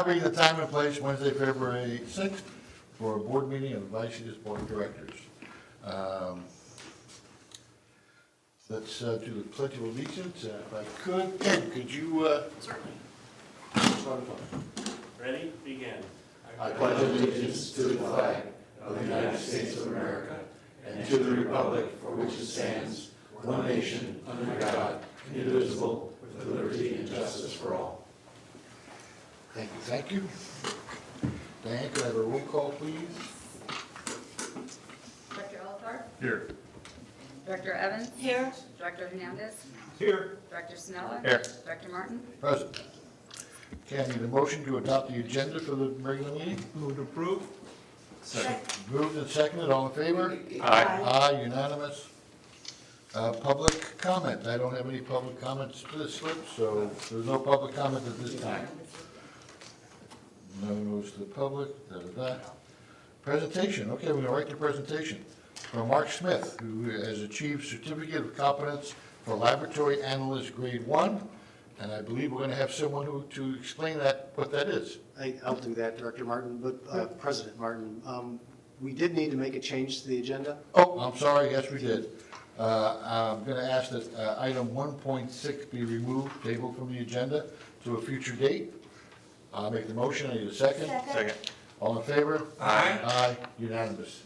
now being the time and place, Wednesday, February 6th, for a board meeting of the Vallecitos Board of Directors. Let's do the Pledge of Allegiance. If I could, Ken, could you Certainly. start us off? Ready? Begin. I pledge allegiance to the flag of the United States of America and to the republic for which it stands, one nation, under God, indivisible, with liberty and justice for all. Thank you. Thank you. Diane, could I have a roll call, please? Director Altar, Here. Director Evans. Here. Director Hernandez. Here. Director Snella. Here. Director Martin. Present. Okay, I need a motion to adopt the agenda for the regular meeting. Move to approve. Second. Moved and seconded, all in favor? Aye. Aye, unanimous. Public comment, I don't have any public comments to this slip, so there's no public comment at this time. No news to the public, da-da-da. Presentation, okay, we're gonna write the presentation from Mark Smith, who has achieved Certificate of Competence for Laboratory Analyst Grade 1, and I believe we're gonna have someone who, to explain that, what that is. I'll do that, Director Martin, but President Martin, we did need to make a change to the agenda. Oh, I'm sorry, yes, we did. I'm going to ask that item 1.6 be removed, tabled from the agenda to a future date. I'll make the motion, I need a second. Second. All in favor? Aye. Aye, unanimous.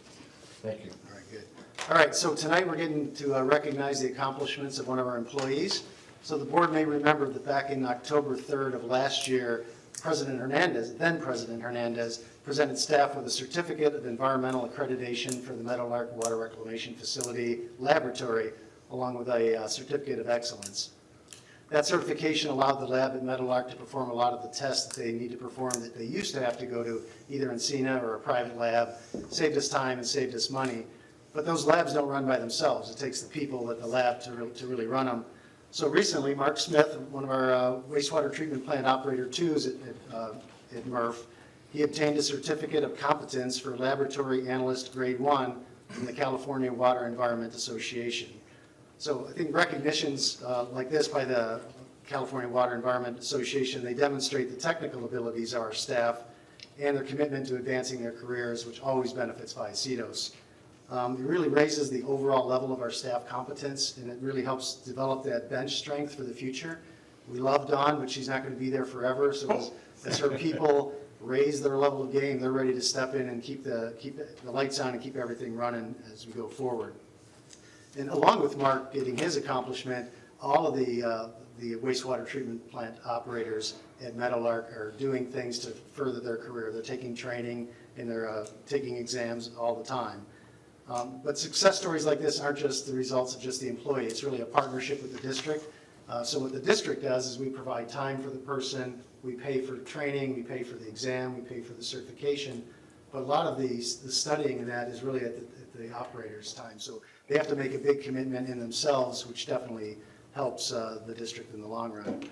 Thank you. All right, good. All right, so tonight we're getting to recognize the accomplishments of one of our employees. So the board may remember that back in October 3rd of last year, President Hernandez, then President Hernandez, presented staff with a Certificate of Environmental Accreditation for the Meadowlark Water Reclamation Facility Laboratory, along with a Certificate of Excellence. That certification allowed the lab at Meadowlark to perform a lot of the tests that they need to perform that they used to have to go to either Encina or a private lab. Saved us time and saved us money. But those labs don't run by themselves. It takes the people at the lab to really run them. So recently, Mark Smith, one of our wastewater treatment plant operator twos at MRF, he obtained a Certificate of Competence for Laboratory Analyst Grade 1 from the California Water Environment Association. So I think recognitions like this by the California Water Environment Association, they demonstrate the technical abilities of our staff and their commitment to advancing their careers, which always benefits Vallecitos. It really raises the overall level of our staff competence, and it really helps develop that bench strength for the future. We love Dawn, but she's not going to be there forever, so as her people raise their level of game, they're ready to step in and keep the lights on and keep everything running as we go forward. And along with Mark getting his accomplishment, all of the wastewater treatment plant operators at Meadowlark are doing things to further their career. They're taking training and they're taking exams all the time. But success stories like this aren't just the results of just the employee. It's really a partnership with the district. So what the district does is we provide time for the person, we pay for training, we pay for the exam, we pay for the certification. But a lot of the studying in that is really at the operator's time. So they have to make a big commitment in themselves, which definitely helps the district in the long run.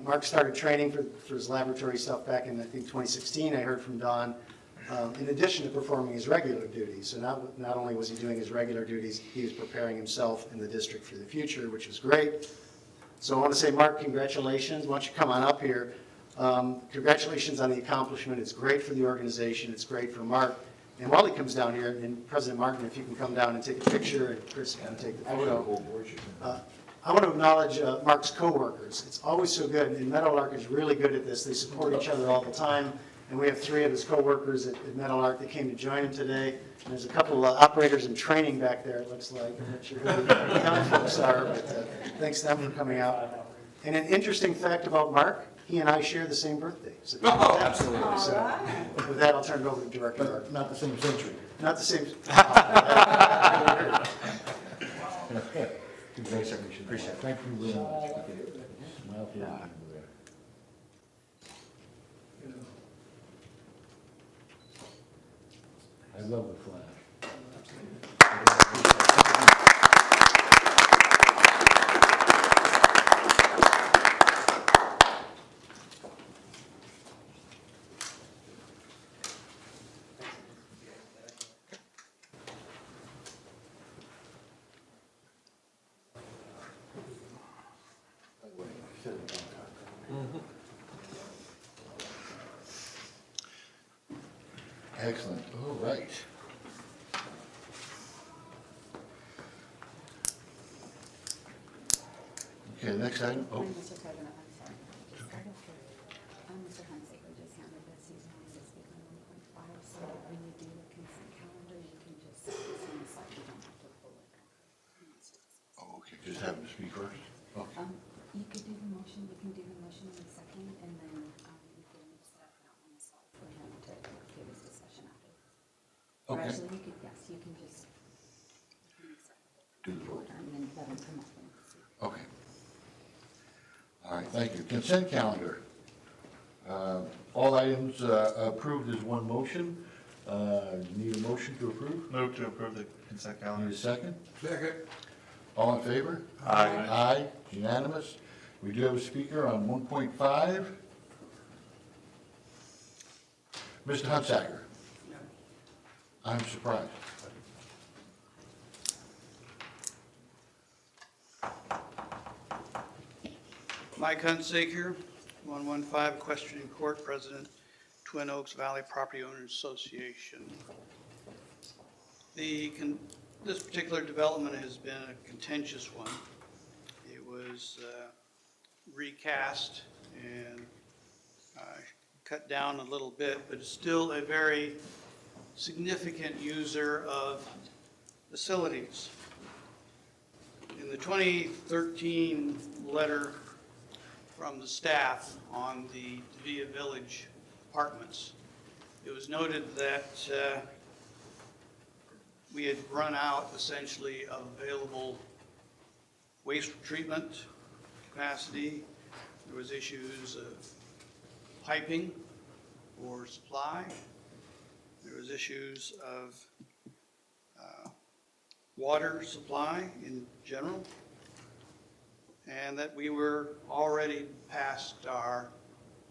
Mark started training for his laboratory stuff back in, I think, 2016. I heard from Don. In addition to performing his regular duties. So not only was he doing his regular duties, he was preparing himself in the district for the future, which was great. So I want to say, Mark, congratulations. Why don't you come on up here? Congratulations on the accomplishment. It's great for the organization. It's great for Mark. And while he comes down here, and President Martin, if you can come down and take a picture, and Chris can take the photo. I want to acknowledge Mark's coworkers. It's always so good, and Meadowlark is really good at this. They support each other all the time. And we have 3 of his coworkers at Meadowlark that came to join him today. And there's a couple of operators in training back there, it looks like. I'm not sure who the young folks are, but thanks to them for coming out. And an interesting fact about Mark, he and I share the same birthday. So absolutely. So with that, I'll turn it over to Director Mark. But not the same century. Not the same. Congratulations. Appreciate it. Thank you very much. Smile for everyone there. I love the flash. Excellent, all right. Okay, next item, oh, Mr. President, I'm sorry. Mr. Hunsaker just handed this, he's wanting to speak on 1.5, so when you do the consent calendar, you can just sign the slide, you don't have to pull it. oh, okay, just have him speak first. Okay. You could do the motion, you can do the motion in a second, and then you can set that on the slide for him to give his discussion after. Or Okay. actually, you could, yes, you can just Do the vote. and then let him come up and speak. Okay. All right, thank you. Consent calendar. All items approved as one motion. Need a motion to approve? Move to approve the consent Need calendar. a second? Second. All in favor? Aye. Aye, unanimous. We do have a speaker on 1.5. Mr. Hunsaker. I'm surprised. Mike Hunsaker, 115 Equestrian Court, President, Twin Oaks Valley Property Owners Association. This particular development has been a contentious one. It was recast and cut down a little bit, but it's still a very significant user of facilities. In the 2013 letter from the staff on the Via Village apartments, it was noted that we had run out essentially of available waste treatment capacity. There was issues of piping or supply. There was issues of water supply in general, and that we were already past our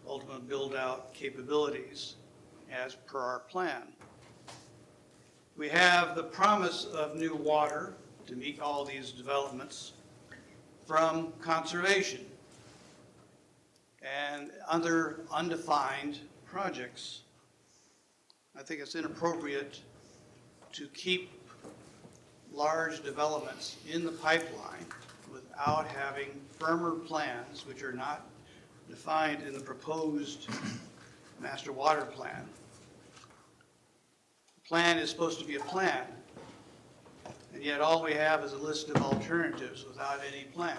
ultimate build-out capabilities as per our plan. We have the promise of new water to meet all these developments from conservation and other undefined projects. I think it's inappropriate to keep large developments in the pipeline without having firmer plans, which are not defined in the proposed master water plan. The plan is supposed to be a plan, and yet all we have is a list of alternatives without any plan.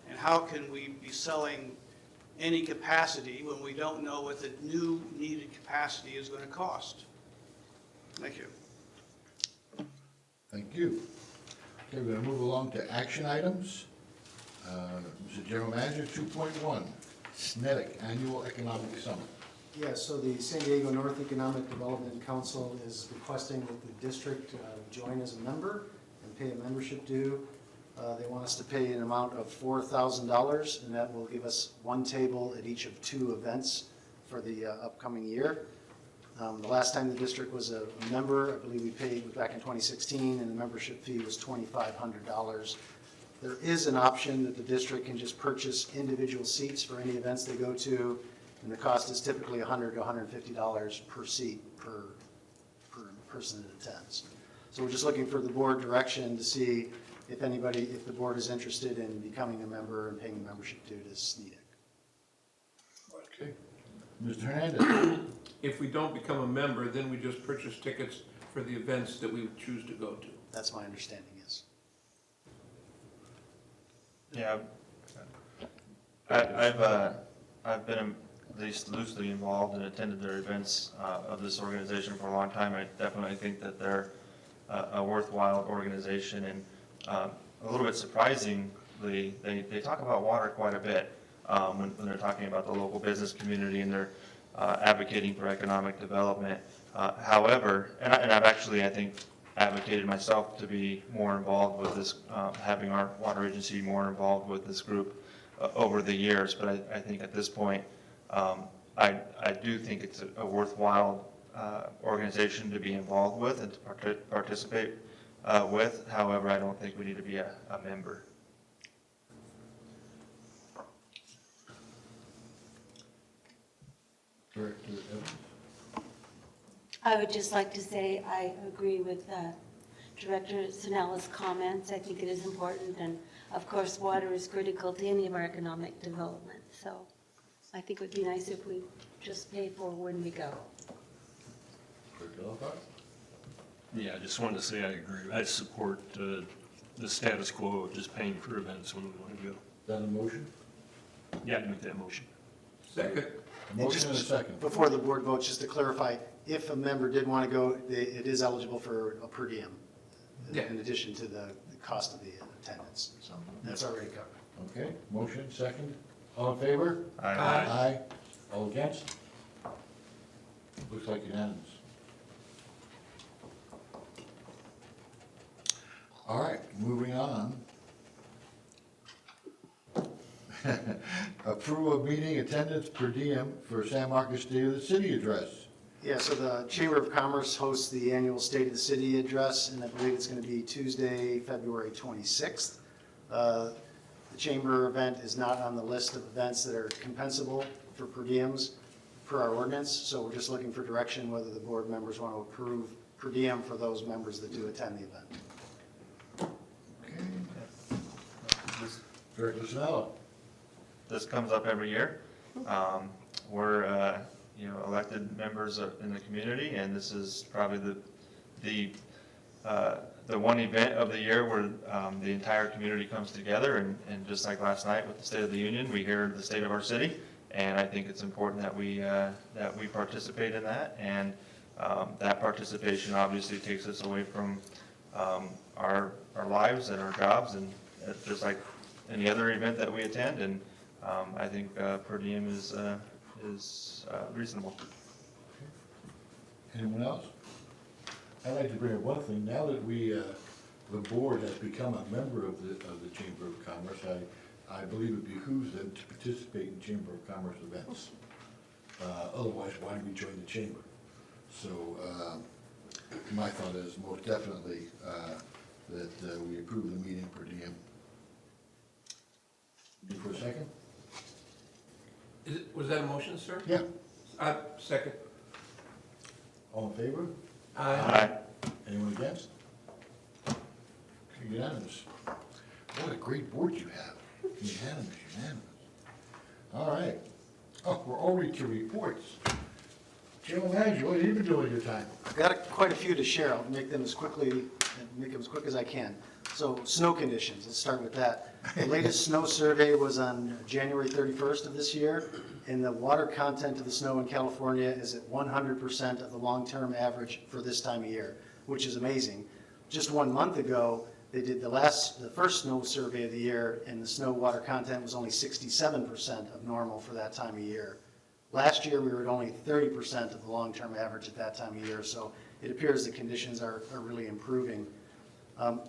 And how can we be selling any capacity when we don't know what the new needed capacity is going to cost? Thank you. Thank you. Okay, we're going to move along to action items. Mr. General Manager, 2.1, SNEDIC Annual Economic Summit. Yeah, so the San Diego North Economic Development Council is requesting that the district join as a member and pay a membership due. They want us to pay an amount of $4,000, and that will give us one table at each of 2 events for the upcoming year. The last time the district was a member, I believe we paid back in 2016, and the membership fee was $2,500. There is an option that the district can just purchase individual seats for any events they go to, and the cost is typically $100 to $150 per seat per person that attends. So we're just looking for the board direction to see if the board is interested in becoming a member and paying the membership due to SNEDIC. Okay. Mr. Hernandez. If we don't become a member, then we just purchase tickets for the events that we would choose to go to. That's my understanding, yes. Yeah, I've been at least loosely involved and attended their events of this organization for a long time. I definitely think that they're a worthwhile organization, and a little bit surprisingly, they talk about water quite a bit when they're talking about the local business community, and they're advocating for economic development. However, and I've actually, I think, advocated myself to be more involved with this, having our water agency more involved with this group over the years. But I think at this point, I do think it's a worthwhile organization to be involved with and to participate with. However, I don't think we need to be a member. Director Evans. I would just like to say I agree with Director Sinela's comments. I think it is important, and of course, water is critical to any of our economic development. So I think it would be nice if we just pay for when we go. Clerk Delapar? Yeah, I just wanted to say I agree. I support the status quo of just paying for events when we want to go. Is that a motion? Yeah, I'd make that motion. Second. A motion and a second. Before the board votes, just to clarify, if a member did want to go, it is eligible for a per diem, Yeah. in addition to the cost of the attendance. So that's already covered. Okay, motion, second. All in favor? Aye. Aye. All against? Looks like unanimous. All right, moving on. Approval of meeting attendance per diem for San Marcos State of the City address. Yeah, so the Chamber of Commerce hosts the annual State of the City address, and I believe it's going to be Tuesday, February 26th. The Chamber event is not on the list of events that are compensable for per diems per our ordinance, so we're just looking for direction whether the board members want to approve per diem for those members that do attend the event. Okay. Director Sinella. This comes up every year. We're, elected members in the community, and this is probably the one event of the year where the entire community comes together, and just like last night with the State of the Union, we hear the state of our city, and I think it's important that we participate in that, and that participation obviously takes us away from our lives and our jobs, and just like any other event that we attend, and I think per diem is reasonable. Anyone else? I'd like to bring up one thing. Now that the board has become a member of the Chamber of Commerce, I believe it behooves them to participate in Chamber of Commerce events. Otherwise, why do we join the chamber? So my thought is most definitely that we approve the meeting per diem. Need for a second? Was that a motion, sir? Yeah. Second. All in favor? Aye. Anyone against? Unanimous. What a great board you have. Unanimous, unanimous. All right. Oh, we're already to reports. General Manager, what have you been doing with your time? I've got quite a few to share. I'll make them as quick as I can. So snow conditions, let's start with that. The latest snow survey was on January 31st of this year, and the water content of the snow in California is at 100% of the long-term average for this time of year, which is amazing. Just 1 month ago, they did the first snow survey of the year, and the snow water content was only 67% of normal for that time of year. Last year, we were at only 30% of the long-term average at that time of year, so it appears the conditions are really improving.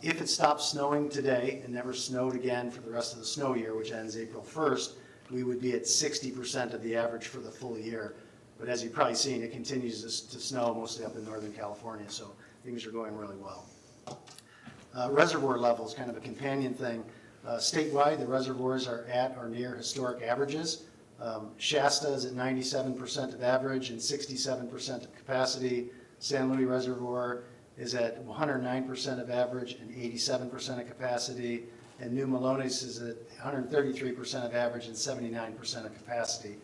If it stops snowing today and never snowed again for the rest of the snow year, which ends April 1st, we would be at 60% of the average for the full year. But as you've probably seen, it continues to snow mostly up in Northern California, so things are going really well. Reservoir levels, kind of a companion thing. Statewide, the reservoirs are at or near historic averages. Shasta is at 97% of average and 67% of capacity. San Luis Reservoir is at 109% of average and 87% of capacity. And New Melones is at 133% of average and 79% of capacity.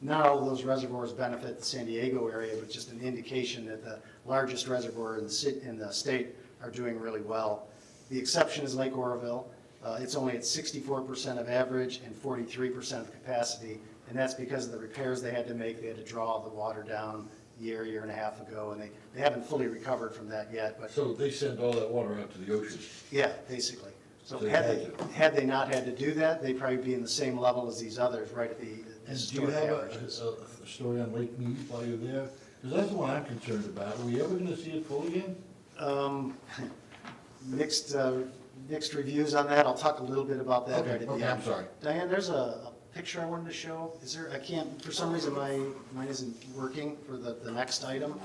Not all of those reservoirs benefit the San Diego area, but just an indication that the largest reservoir in the state are doing really well. The exception is Lake Oroville. It's only at 64% of average and 43% of capacity, and that's because of the repairs they had to make. They had to draw the water down a year and a half ago, and they haven't fully recovered from that yet. But So they send all that water out to the ocean? yeah, basically. So So had they not had to do that, they'd probably be in the same level as these others, right at the And do you historic have averages. a story on Lake Mead while you're there? Because that's the one I'm concerned about. Are we ever going to see it full again? Mixed reviews on that. I'll talk a little bit about that right at the Okay, end. I'm sorry. Diane, there's a picture I wanted to show. Is there, I can't, for some reason, mine isn't working for the next item.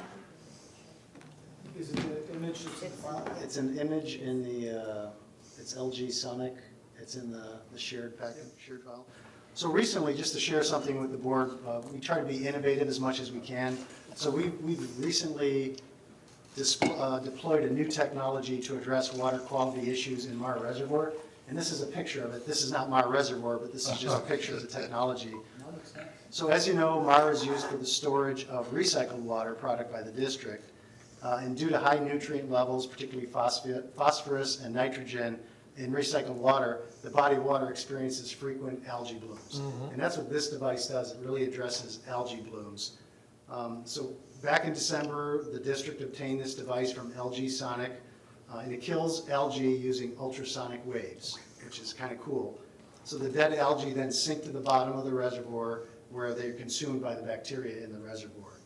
Is it the image that's in the file? It's an image in the, it's LG Sonic. It's in the shared packet, shared file. So recently, just to share something with the board, we try to be innovative as much as we can. So we've recently deployed a new technology to address water quality issues in Mar Reservoir. And this is a picture of it. This is not Mar Reservoir, but this is just a picture of the technology. So as you know, Mar is used for the storage of recycled water product by the district. And due to high nutrient levels, particularly phosphorus and nitrogen in recycled water, the body of water experiences frequent algae blooms. And that's what this device does. It really addresses algae blooms. So back in December, the district obtained this device from LG Sonic, and it kills algae using ultrasonic waves, which is kind of cool. So the dead algae then sink to the bottom of the reservoir where they're consumed by the bacteria in the reservoir.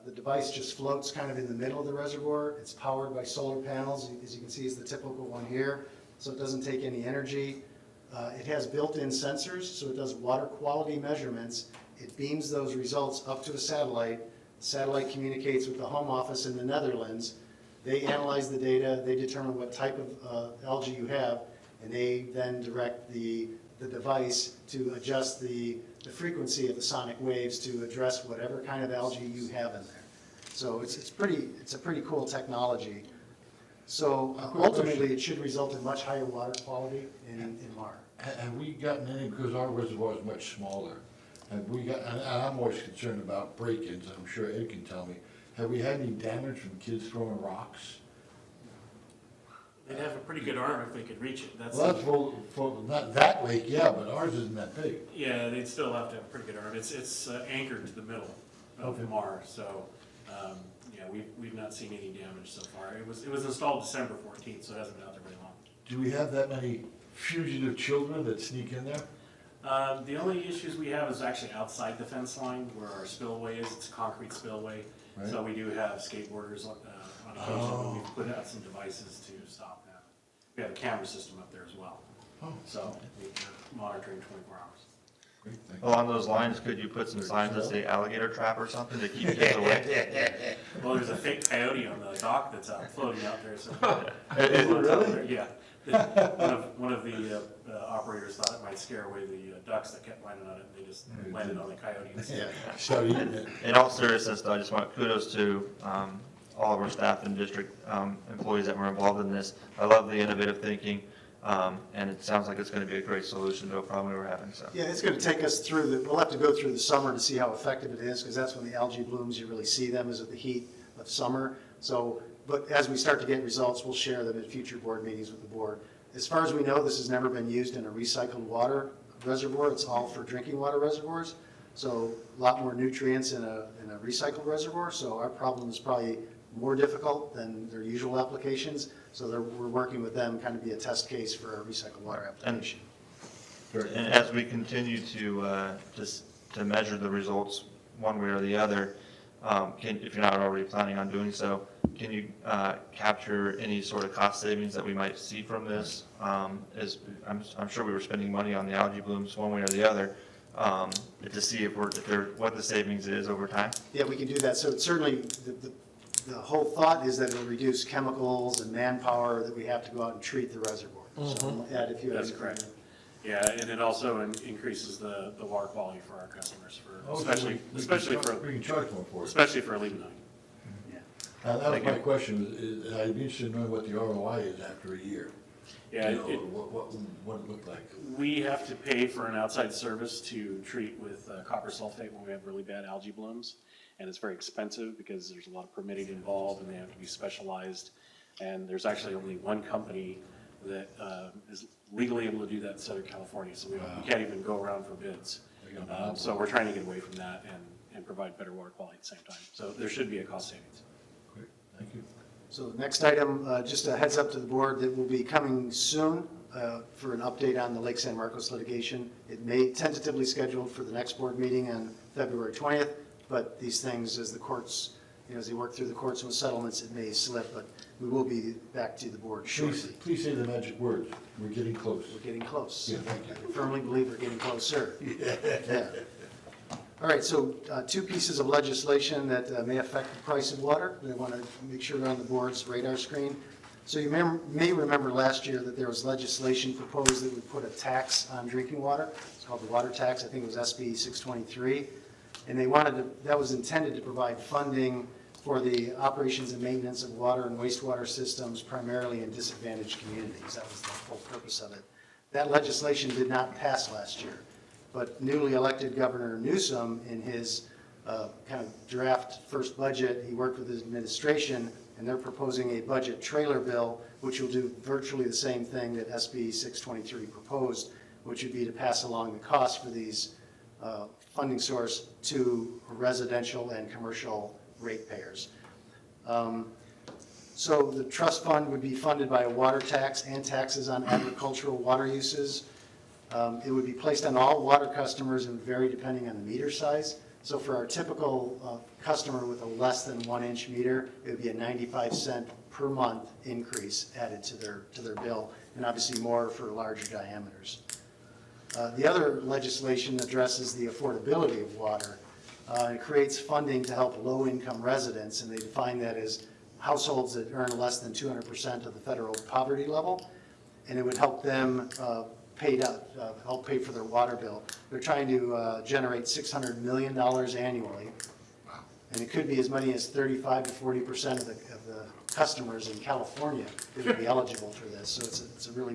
The device just floats kind of in the middle of the reservoir. It's powered by solar panels, as you can see is the typical one here, so it doesn't take any energy. It has built-in sensors, so it does water quality measurements. It beams those results up to a satellite. The satellite communicates with the home office in the Netherlands. They analyze the data, they determine what type of algae you have, and they then direct the device to adjust the frequency of the sonic waves to address whatever kind of algae you have in there. So it's a pretty cool technology. So ultimately, it should result in much higher water quality in Mar. Have we gotten any, because our reservoir is much smaller, have we got, and I'm always concerned about break-ins, I'm sure Ed can tell me, have we had any damage from kids throwing rocks? They'd have a pretty good arm if they could reach it. That's Well, that's not that lake, yeah, but ours isn't that big. yeah, they'd still have to have a pretty good arm. It's anchored to the middle of Okay. Mar, so yeah, we've not seen any damage so far. It was installed December 14th, so it hasn't been out there very long. Do we have that many fugitive children that sneak in there? The only issues we have is actually outside the fence line where our spillway is. It's a concrete spillway, so we do have skateboarders on occasion. But we've put out some devices to stop them. We have a camera system up there as well, so we're monitoring 24 hours. Great, thank you. Along those lines, could you put some signs that say Alligator Trapper or something to keep kids away? Well, there's a fake coyote on the dock that's out floating out there, so. Is it really? Yeah. One of the operators thought it might scare away the ducks that kept landing on it, and they just landed on the coyote instead. Started eating it. In all seriousness, though, I just want kudos to all of our staff and district employees that were involved in this. I love the innovative thinking, and it sounds like it's going to be a great solution to a problem we were having, so. Yeah, it's going to take us through we'll have to go through the summer to see how effective it is, because that's when the algae blooms, you really see them, is at the heat of summer. So, but as we start to get results, we'll share them in future board meetings with the board. As far as we know, this has never been used in a recycled water reservoir. It's all for drinking water reservoirs. So a lot more nutrients in a recycled reservoir. So our problem is probably more difficult than their usual applications. So we're working with them, kind of be a test case for a recycled water application. And as we continue to measure the results one way or the other, if you're not already planning on doing so, can you capture any sort of cost savings that we might see from this? I'm sure we were spending money on the algae blooms one way or the other, to see what the savings is over time. Yeah, we can do that. So it's certainly, the whole thought is that it'll reduce chemicals and manpower that we have to go out and treat the reservoir. So Ed, if you have. That's correct. Yeah, and it also increases the water quality for our customers, especially for We can charge more for it. especially for lignite. That was my question, I'd be interested in knowing what the ROI is after a year. Yeah, You know, what it looked like. we have to pay for an outside service to treat with copper sulfate when we have really bad algae blooms. And it's very expensive because there's a lot of permitting involved and they have to be specialized. And there's actually only one company that is legally able to do that in Southern California. So we can't even go around for bids. So we're trying to get away from that and provide better water quality at the same time. So there should be a cost savings. Great, thank you. So the next item, just a heads up to the board that will be coming soon for an update on the Lake San Marcos litigation. It may tentatively scheduled for the next board meeting on February 20th, but these things, as the courts, as they work through the courts with settlements, it may slip, but we will be back to the board shortly. Please say the magic words, we're getting close. We're getting close. Yeah, thank you. I firmly believe we're getting closer. Yeah. All right, so two pieces of legislation that may affect the price of water. We want to make sure they're on the board's radar screen. So you may remember last year that there was legislation proposed that would put a tax on drinking water. It's called the water tax. I think it was SB 623. And they wanted to, that was intended to provide funding for the operations and maintenance of water and wastewater systems, primarily in disadvantaged communities. That was the whole purpose of it. That legislation did not pass last year, but newly elected Governor Newsom, in his kind of draft first budget, he worked with his administration, and they're proposing a budget trailer bill, which will do virtually the same thing that SB 623 proposed, which would be to pass along the cost for these funding source to residential and commercial ratepayers. So the trust fund would be funded by a water tax and taxes on agricultural water uses. It would be placed on all water customers and vary depending on the meter size. So for our typical customer with a less than 1-inch meter, it would be a 95-cent per month increase added to their bill, and obviously more for larger diameters. The other legislation addresses the affordability of water. It creates funding to help low-income residents, and they define that as households that earn less than 200% of the federal poverty level, and it would help them help pay for their water bill. They're trying to generate $600 million annually, and it could be as many as 35 to 40% of the customers in California that would be eligible for this. So it's a really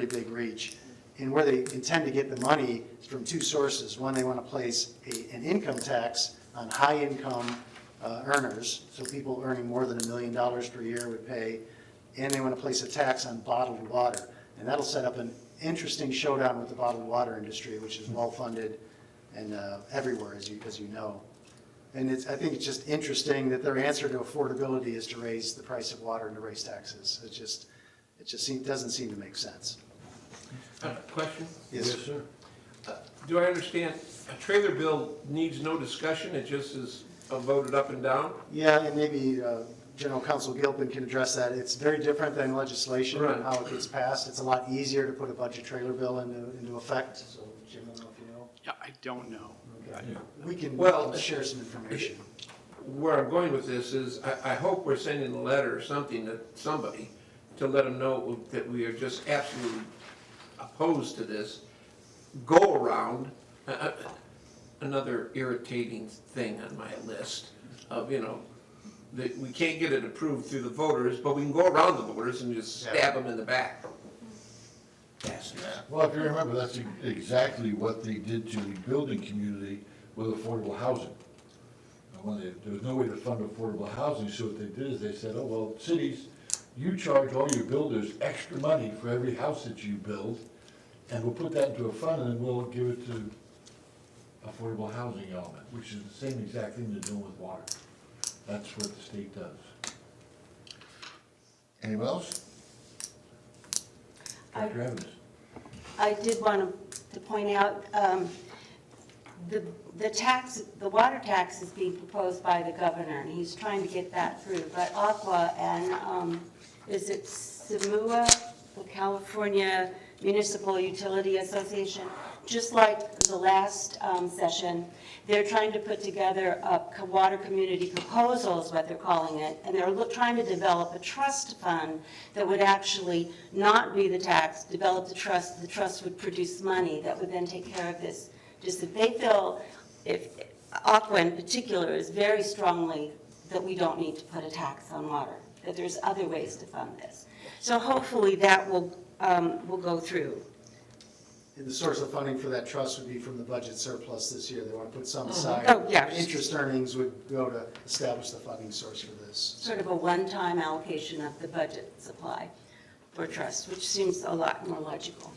big reach. And where they intend to get the money is from two sources. One, they want to place an income tax on high-income earners, so people earning more than $1 million per year would pay, and they want to place a tax on bottled water. And that'll set up an interesting showdown with the bottled water industry, which is well-funded and everywhere, as you know. And I think it's just interesting that their answer to affordability is to raise the price of water and to raise taxes. It just doesn't seem to make sense. Question? Yes, sir. Do I understand, a trailer bill needs no discussion, it just is voted up and down? Yeah, and maybe General Counsel Gilpin can address that. It's very different than legislation, Right. and how it gets passed. It's a lot easier to put a budget trailer bill into effect. So Jim, I don't know if you know. Yeah, I don't know. Okay. We can Well, share some information. Where I'm going with this is, I hope we're sending a letter or something to somebody to let them know that we are just absolutely opposed to this go around. Another irritating thing on my list of, that we can't get it approved through the voters, but we can go around the voters and just stab them in the back. Bastards. Well, if you remember, that's exactly what they did to the building community with affordable housing. There was no way to fund affordable housing, so what they did is they said, oh, well, cities, you charge all your builders extra money for every house that you build, and we'll put that into a fund, and then we'll give it to affordable housing element, which is the same exact thing they're doing with water. That's what the state does. Anyone else? Dr. Evans? I did want to point out, the water tax is being proposed by the governor, and he's trying to get that through. But Aqua and, is it SEMUA, the California Municipal Utility Association, just like the last session, they're trying to put together a water community proposal is what they're calling it, and they're trying to develop a trust fund that would actually not be the tax, develop the trust would produce money that would then take care of this. Just that they feel, if Aqua in particular is very strongly that we don't need to put a tax on water, that there's other ways to fund this. So hopefully that will go through. And the source of funding for that trust would be from the budget surplus this year. They want to put some aside. Oh, yes. Interest earnings would go to establish the funding source for this. Sort of a one-time allocation of the budget supply for trust, which seems a lot more logical.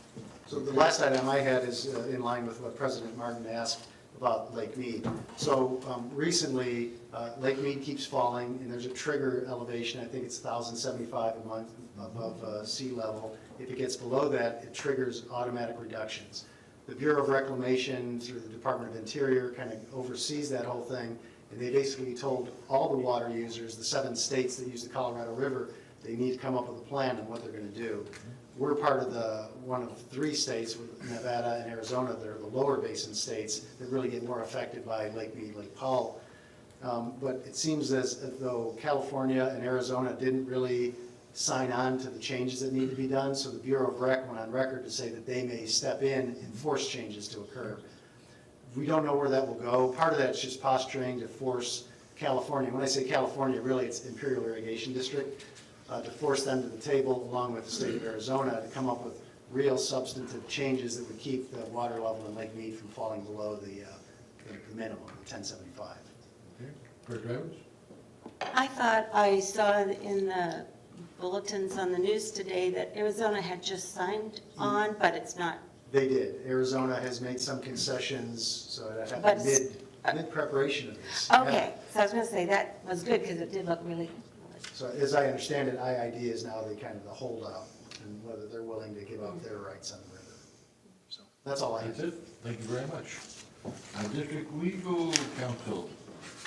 So the last item I had is in line with what President Martin asked about Lake Mead. So recently, Lake Mead keeps falling, and there's a trigger elevation. I think it's 1,075 a month above sea level. If it gets below that, it triggers automatic reductions. The Bureau of Reclamation, through the Department of Interior, kind of oversees that whole thing, and they basically told all the water users, the 7 states that use the Colorado River, they need to come up with a plan on what they're going to do. We're part of one of 3 states, with Nevada and Arizona, that are the lower basin states that really get more affected by Lake Mead, Lake Powell. But it seems as though California and Arizona didn't really sign on to the changes that need to be done. So the Bureau of Rec went on record to say that they may step in and force changes to occur. We don't know where that will go. Part of that's just posturing to force California, when I say California, really it's Imperial Irrigation District, to force them to the table along with the state of Arizona to come up with real substantive changes that would keep the water level in Lake Mead from falling below the minimum, the 1075. Okay, Clerk Evans? I thought I saw in the bulletins on the news today that Arizona had just signed on, but it's not. They did. Arizona has made some concessions, so that But- happened mid-preparation of this. Okay, so I was gonna say that was good because it did look really. So as I understand it, IID is now the kind of the holdout, and whether they're willing to give up their rights on the river. So that's all I have. That's it. Thank you very much. District Legal Counsel.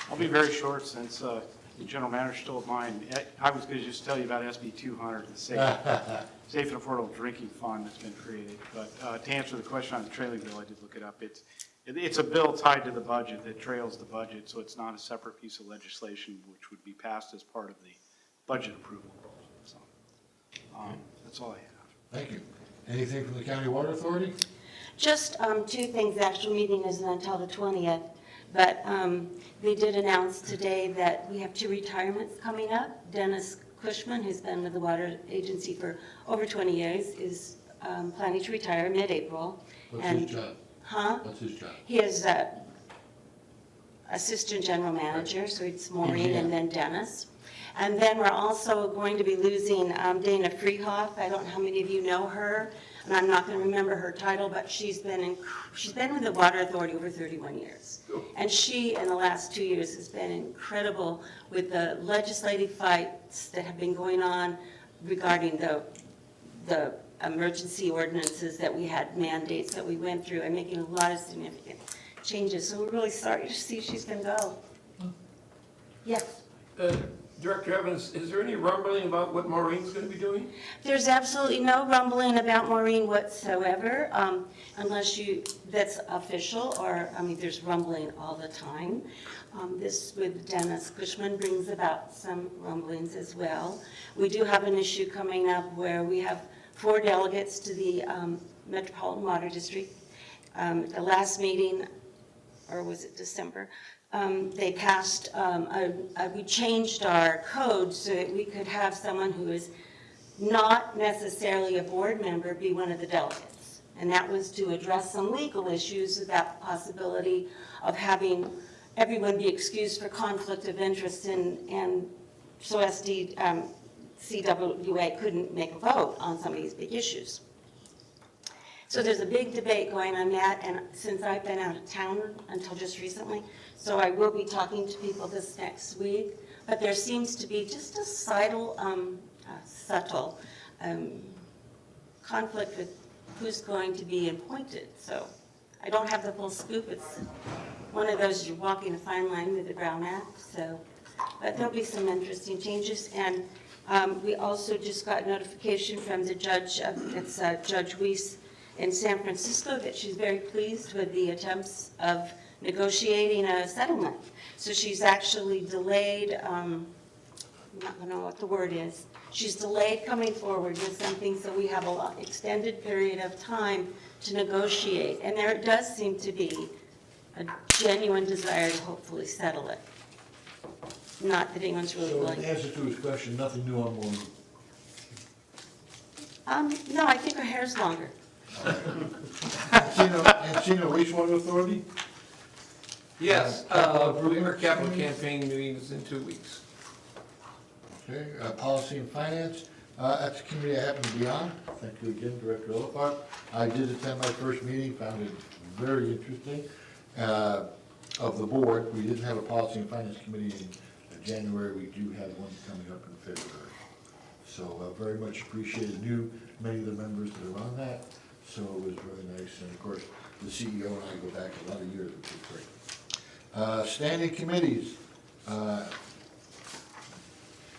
I'll be very short since the general manager stole mine. I was going to just tell you about SB 200, the Safe and Affordable Drinking Fund that's been created. But to answer the question on the trailing bill, I did look it up. It's a bill tied to the budget that trails the budget, so it's not a separate piece of legislation which would be passed as part of the budget approval. So that's all I have. Thank you. Anything from the County Water Authority? Just two things. The actual meeting isn't until the 20th, but they did announce today that we have 2 retirements coming up. Dennis Cushman, who's been with the Water Agency for over 20 years, is planning to retire mid-April. What's his job? Huh? What's his job? He is assistant general manager, so it's Maureen and then Dennis. And then we're also going to be losing Dana Freehoff. I don't know how many of you know her, and I'm not going to remember her title, but she's been with the Water Authority over 31 years. And she, in the last 2 years, has been incredible with the legislative fights that have been going on regarding the emergency ordinances that we had, mandates that we went through, and making a lot of significant changes. So we're really sorry to see she's going to go. Yes. Director Evans, is there any rumbling about what Maureen's going to be doing? There's absolutely no rumbling about Maureen whatsoever, unless that's official, or, there's rumbling all the time. This with Dennis Cushman brings about some rumblings as well. We do have an issue coming up where we have 4 delegates to the Metropolitan Water District. The last meeting, or was it December? They passed, we changed our code so that we could have someone who is not necessarily a board member be one of the delegates. And that was to address some legal issues about the possibility of having everyone be excused for conflict of interest, and so CWA couldn't make a vote on some of these big issues. So there's a big debate going on that, and since I've been out of town until just recently, so I will be talking to people this next week, but there seems to be just a subtle conflict with who's going to be appointed. So I don't have the full scoop. It's one of those you're walking a fine line with the Brown Act. So, but there'll be some interesting changes, and we also just got notification from the judge, it's Judge Weiss in San Francisco, that she's very pleased with the attempts of negotiating a settlement. So she's actually delayed, I'm not going to know what the word is, she's delayed coming forward with something, so we have a extended period of time to negotiate. And there does seem to be a genuine desire to hopefully settle it. Not that anyone's really So willing. in answer to his question, nothing new on Maureen. No, I think her hair's longer. Encino Wastewater Authority? Yes, Capital our improvements? capital campaign meeting is in 2 weeks. Okay, Policy and Finance, that's a committee I happen to be on. Thank you again, Director Olapart. I did attend my first meeting, found it very interesting. Of the board, we didn't have a Policy and Finance Committee in January, we do have one coming up in February. So very much appreciated, knew many of the members that are on that, so it was really nice. And of course, the CEO and I go back a lot of years, which is great. Standing committees.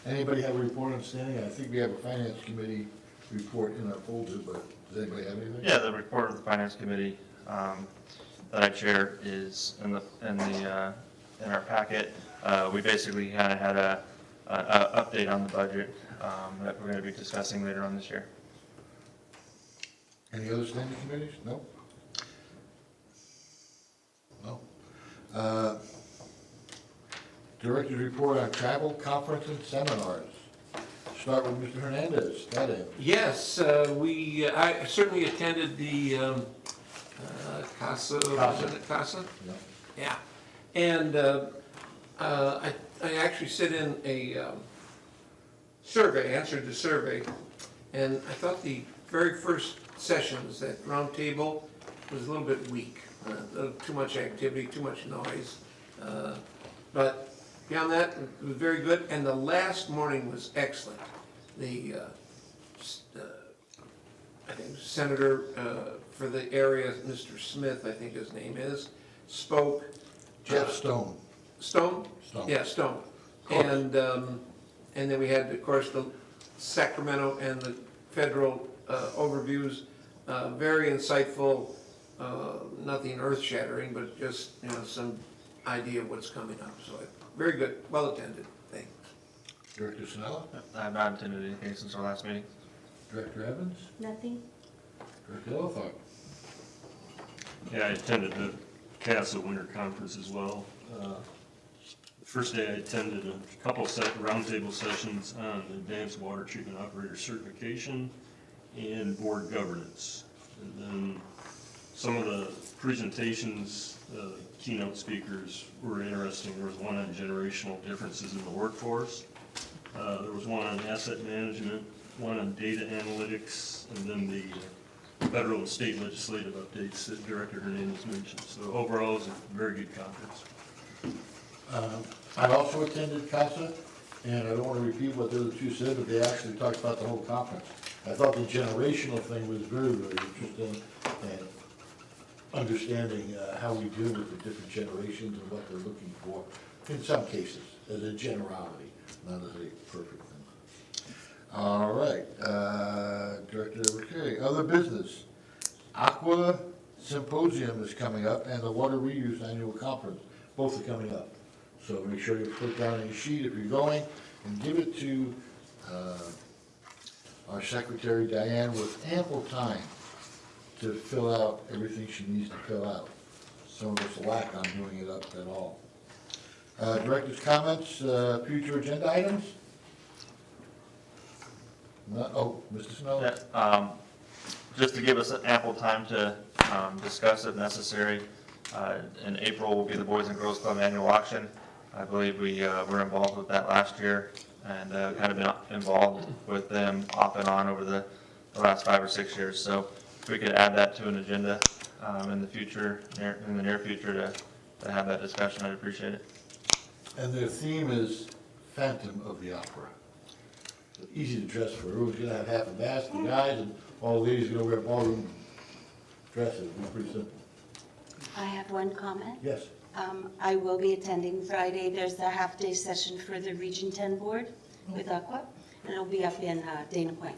Anybody have a report on standing? I think we have a Finance Committee report in our folder, but does anybody have anything? Yeah, the report of the Finance Committee that I chair is in our packet. We basically kind of had update on the budget that we're going to be discussing later on this year. Any other standing committees? No? No. Director's report on travel, conference, and seminars. Start with Mr. Hernandez. That end. Yes, I certainly attended the CASA, wasn't it CASA? Yeah. Yeah, and I actually sit in a survey, answered the survey, and I thought the very first sessions, that round table, was a little bit weak. Too much activity, too much noise. But beyond that, it was very good, and the last morning was excellent. The, I think Senator for the area, Mr. Smith, I think his name is, spoke. Jeff Stone. Stone? Stone. Yeah, Stone. course. And then we had, of course, the Sacramento and the federal overviews, very insightful, nothing earth-shattering, but just, some idea of what's coming up. So, very good, well attended, thanks. Director Sinella? I have not attended anything since our last meeting. Director Evans? Nothing? Director Elefant? Yeah, I attended the CASA Winter Conference as well. The first day I attended a couple roundtable sessions on advanced water treatment operator certification and board governance. And then some of the presentations, keynote speakers were interesting. There was one on generational differences in the workforce. There was one on asset management, one on data analytics, and then the federal and state legislative updates that Director Hernandez mentioned. So overall, it was a very good conference. I also attended CASA, and I don't want to repeat what the other two said, but they actually talked about the whole conference. I thought the generational thing was very, very interesting, and understanding how we deal with the different generations and what they're looking for, in some cases, as a generality, not as a perfect thing. All right, Director McCary, other business. Aqua Symposium is coming up, and the Water Reuse Annual Conference, both are coming up. So make sure you put down on your sheet if you're going, and give it to our Secretary Diane with ample time to fill out everything she needs to fill out. Some of us lack on doing it up at all. Director's comments, future agenda items? Oh, Mr. Snow? Yeah, just to give us ample time to discuss if necessary, in April will be the Boys and Girls Club annual auction. I believe we were involved with that last year and kind of been involved with them off and on over the last 5 or 6 years. So if we could add that to an agenda in the future, in the near future to have that discussion, I'd appreciate it. And their theme is Phantom of the Opera. Easy to dress for. Everyone's gonna have half a mask, the guys, and all the ladies are gonna wear ballroom dresses. It'll be pretty simple. I have one comment. Yes. I will be attending Friday. There's a half-day session for the Region 10 Board with Aqua, and it'll be up in Dana Point.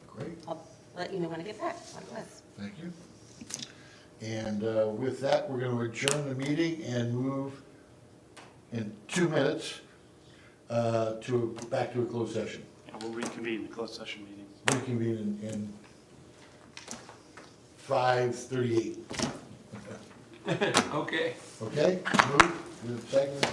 Great. I'll let you know when I get back, what it was. Thank you. And with that, we're going to adjourn the meeting and move in 2 minutes back to a closed session. And we'll reconvene the closed session meeting. Reconvene in 5:38. Okay. Okay? Move, second.